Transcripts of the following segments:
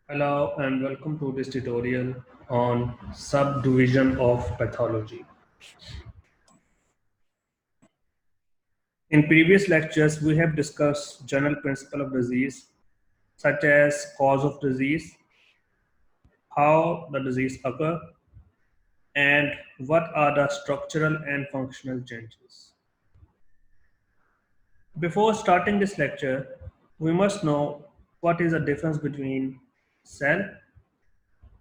Hello and welcome to this tutorial on subdivision of pathology. In previous lectures, we have discussed general principle of disease such as cause of disease, how the disease occur, and what are the structural and functional changes. Before starting this lecture, we must know what is the difference between cell,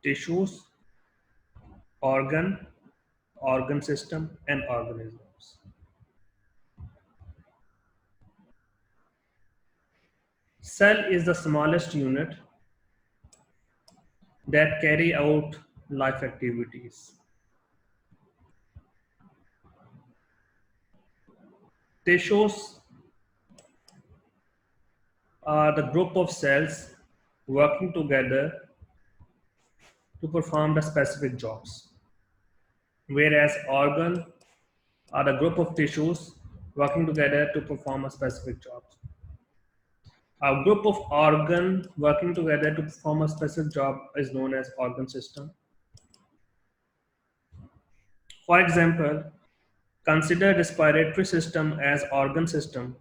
tissues, organ, organ system, and organisms. Cell is the smallest unit that carry out life activities. Tissues are the group of cells working together to perform the specific jobs, whereas organ are the group of tissues working together to perform a specific job. A group of organ working together to perform a specific job is known as organ system. For example, consider respiratory system as organ system,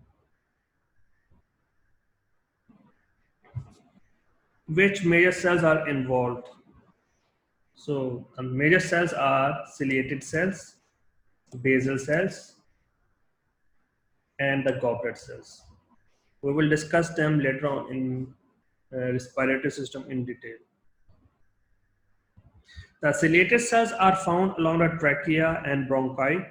which major cells are involved. So major cells are ciliated cells, basal cells, and the goblet cells. We will discuss them later on in respiratory system in detail. The ciliated cells are found along the trachea and bronchi.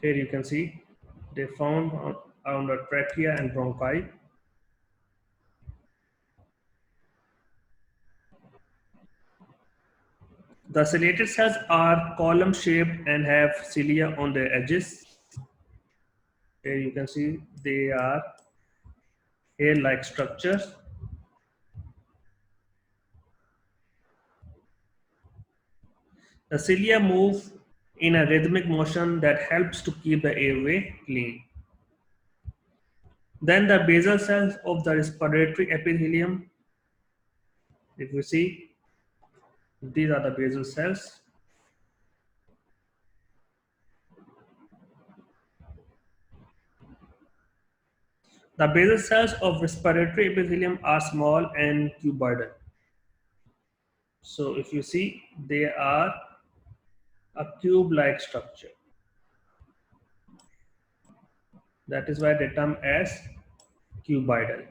Here you can see they found around the trachea and bronchi. The ciliated cells are column shaped and have cilia on their edges. Here you can see they are hair-like structures. The cilia move in a rhythmic motion that helps to keep the airway clean. Then the basal cells of the respiratory epithelium, if you see, these are the basal cells. The basal cells of respiratory epithelium are small and cuboidal. So if you see, they are a cube-like structure. That is why they term as cuboidal,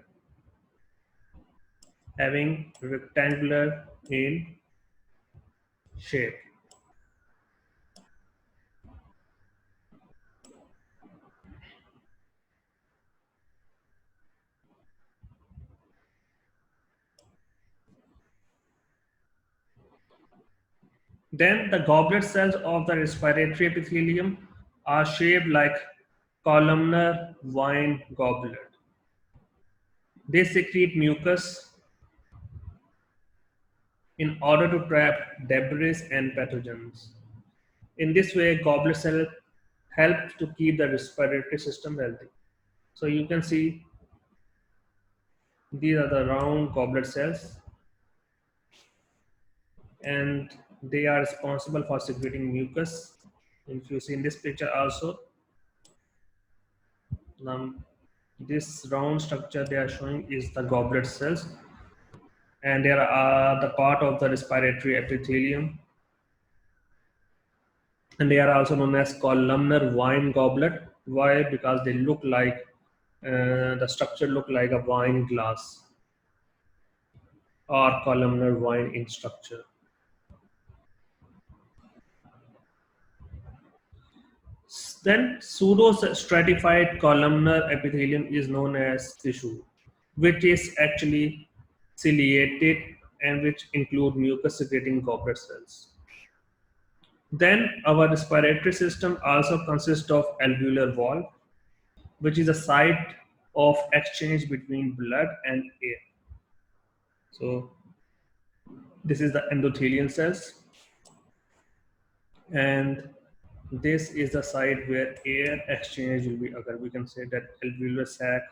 having rectangular in shape. Then the goblet cells of the respiratory epithelium are shaped like columnar wine goblet. They secrete mucus in order to trap debris and pathogens. In this way, goblet cell helps to keep the respiratory system healthy. So you can see these are the round goblet cells, and they are responsible for secreting mucus. If you see in this picture also, this round structure they are showing is the goblet cells, and they are the part of the respiratory epithelium, and they are also known as columnar wine goblet. Why? Because they look like the structure look like a wine glass or columnar wine in structure. Then pseudo-stratified columnar epithelium is known as tissue, which is actually ciliated and which include mucus-secreting goblet cells. Then our respiratory system also consists of alveolar valve, which is a site of exchange between blood and air. So this is the endothelial cells, and this is the site where air exchange will be occur. We can say that alveolar sac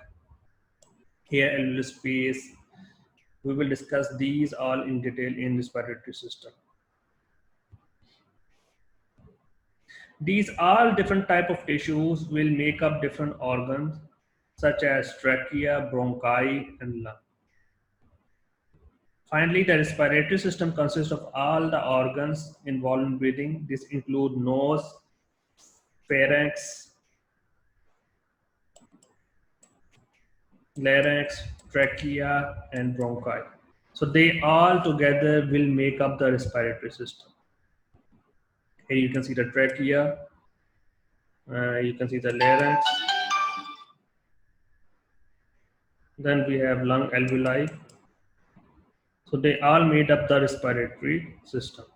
here alveolar space. We will discuss these all in detail in respiratory system. These all different type of tissues will make up different organs such as trachea, bronchi, and lung. Finally, the respiratory system consists of all the organs involved in breathing. This include nose, pharynx, larynx, trachea, and bronchi. So they all together will make up the respiratory system. Here you can see the trachea, you can see the larynx, then we have lung alveoli. So they all made up the respiratory system.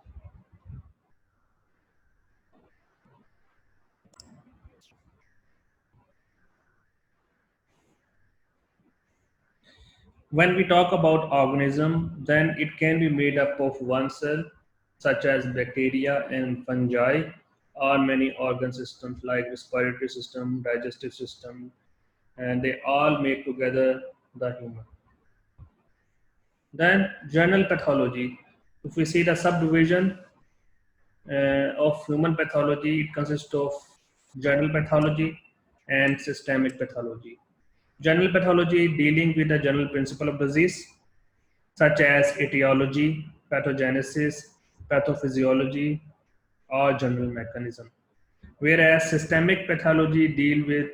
When we talk about organism, then it can be made up of one cell, such as bacteria and fungi, or many organ systems like respiratory system, digestive system, and they all make together the human. Then general pathology. If we see the subdivision of human pathology, it consists of general pathology and systemic pathology. General pathology dealing with the general principle of disease, such as etiology, pathogenesis, pathophysiology, or general mechanism. Whereas systemic pathology deal with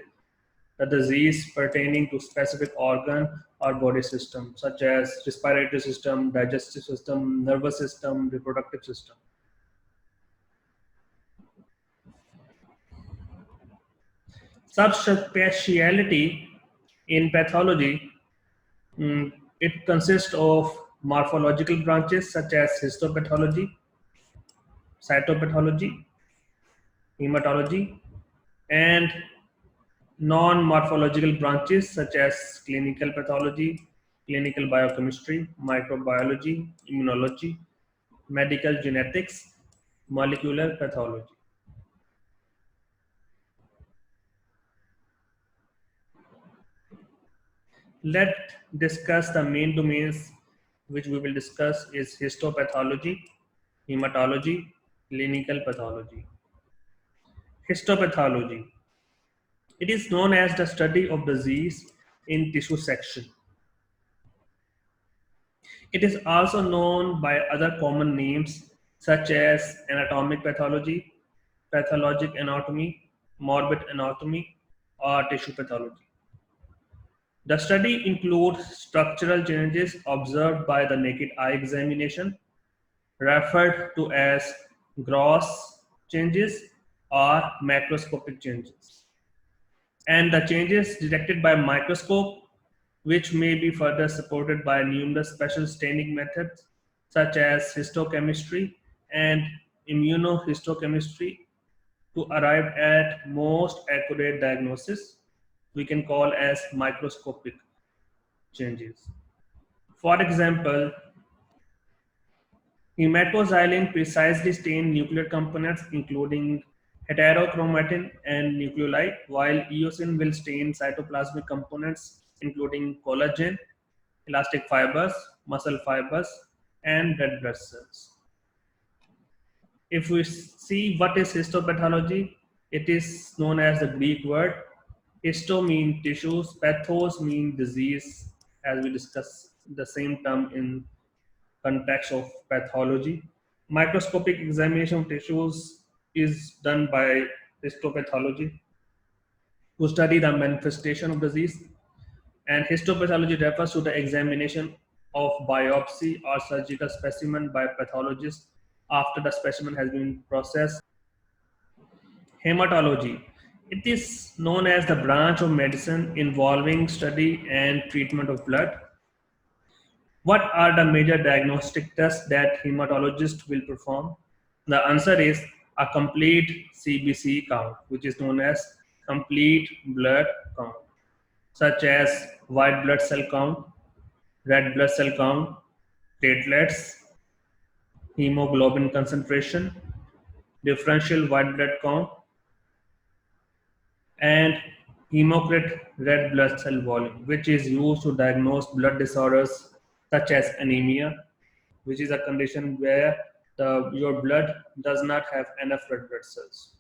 the disease pertaining to specific organ or body system, such as respiratory system, digestive system, nervous system, reproductive system. Subspeciality in pathology, it consists of morphological branches such as histopathology, cytopathology, hematology, and non-morphological branches such as clinical pathology, clinical biochemistry, microbiology, immunology, medical genetics, molecular pathology. Let's discuss the main domains which we will discuss is histopathology, hematology, clinical pathology. Histopathology. It is known as the study of disease in tissue section. It is also known by other common names such as anatomic pathology, pathologic anatomy, morbid anatomy, or tissue pathology. The study includes structural changes observed by the naked eye examination, referred to as gross changes or macroscopic changes, and the changes detected by microscope, which may be further supported by numerous special staining methods such as histochemistry and immunohistochemistry to arrive at most accurate diagnosis we can call as microscopic changes. For example, hematoxylin precisely stain nuclear components including heterochromatin and nucleoli, while eosin will stain cytoplasmic components including collagen, elastic fibers, muscle fibers, and red blood cells. If we see what is histopathology, it is known as the Greek word. Histo means tissues, pathos means disease, as we discuss the same term in context of pathology. Microscopic examination of tissues is done by histopathology to study the manifestation of disease, and histopathology refers to the examination of biopsy or surgical specimen by pathologists after the specimen has been processed. Hematology. It is known as the branch of medicine involving study and treatment of blood. What are the major diagnostic tests that hematologists will perform? The answer is a complete CBC count, which is known as complete blood count, such as white blood cell count, red blood cell count, platelets, hemoglobin concentration, differential white blood count, and Hematocrit red blood cell volume, which is used to diagnose blood disorders such as anemia, which is a condition where your blood does not have enough red blood cells.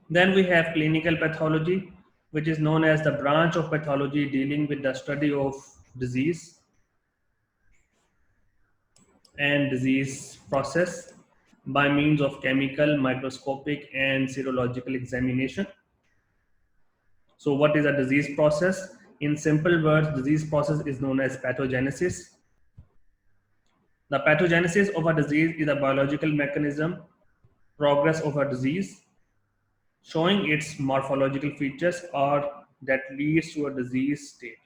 Then we have clinical pathology, which is known as the branch of pathology dealing with the study of disease and disease process by means of chemical, microscopic, and serological examination. So, what is a disease process? In simple words, disease process is known as pathogenesis. The pathogenesis of a disease is a biological mechanism, progress of a disease, showing its morphological features or that leads to a disease state.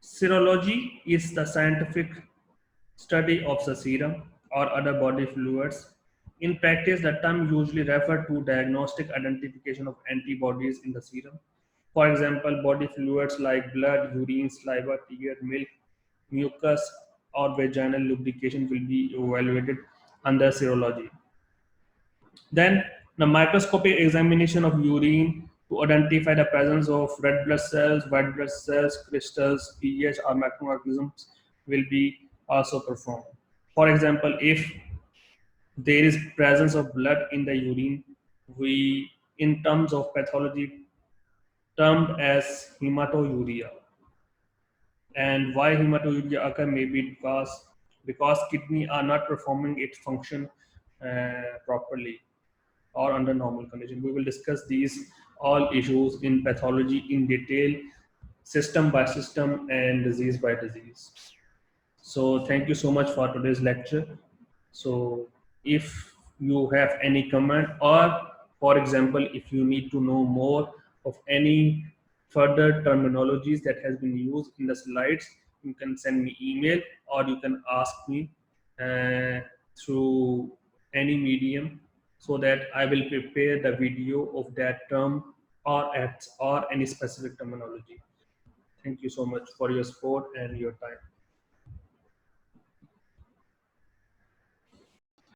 Serology is the scientific study of the serum or other body fluids. In practice, the term usually refers to diagnostic identification of antibodies in the serum. For example, body fluids like blood, urine, saliva, tear, milk, mucus, or vaginal lubrication will be evaluated under serology. Then, the microscopic examination of urine to identify the presence of red blood cells, white blood cells, crystals, pH, or microorganisms will be also performed. For example, if there is presence of blood in the urine, we, in terms of pathology, termed as hematuria. And why hematuria occur? Maybe because kidney are not performing its function properly or under normal condition. We will discuss these all issues in pathology in detail, system by system and disease by disease. So thank you so much for today's lecture. So if you have any comment, or for example, if you need to know more of any further terminologies that has been used in the slides, you can send me email or you can ask me uh, through any medium, so that I will prepare the video of that term or any specific terminology. Thank you so much for your support and your time.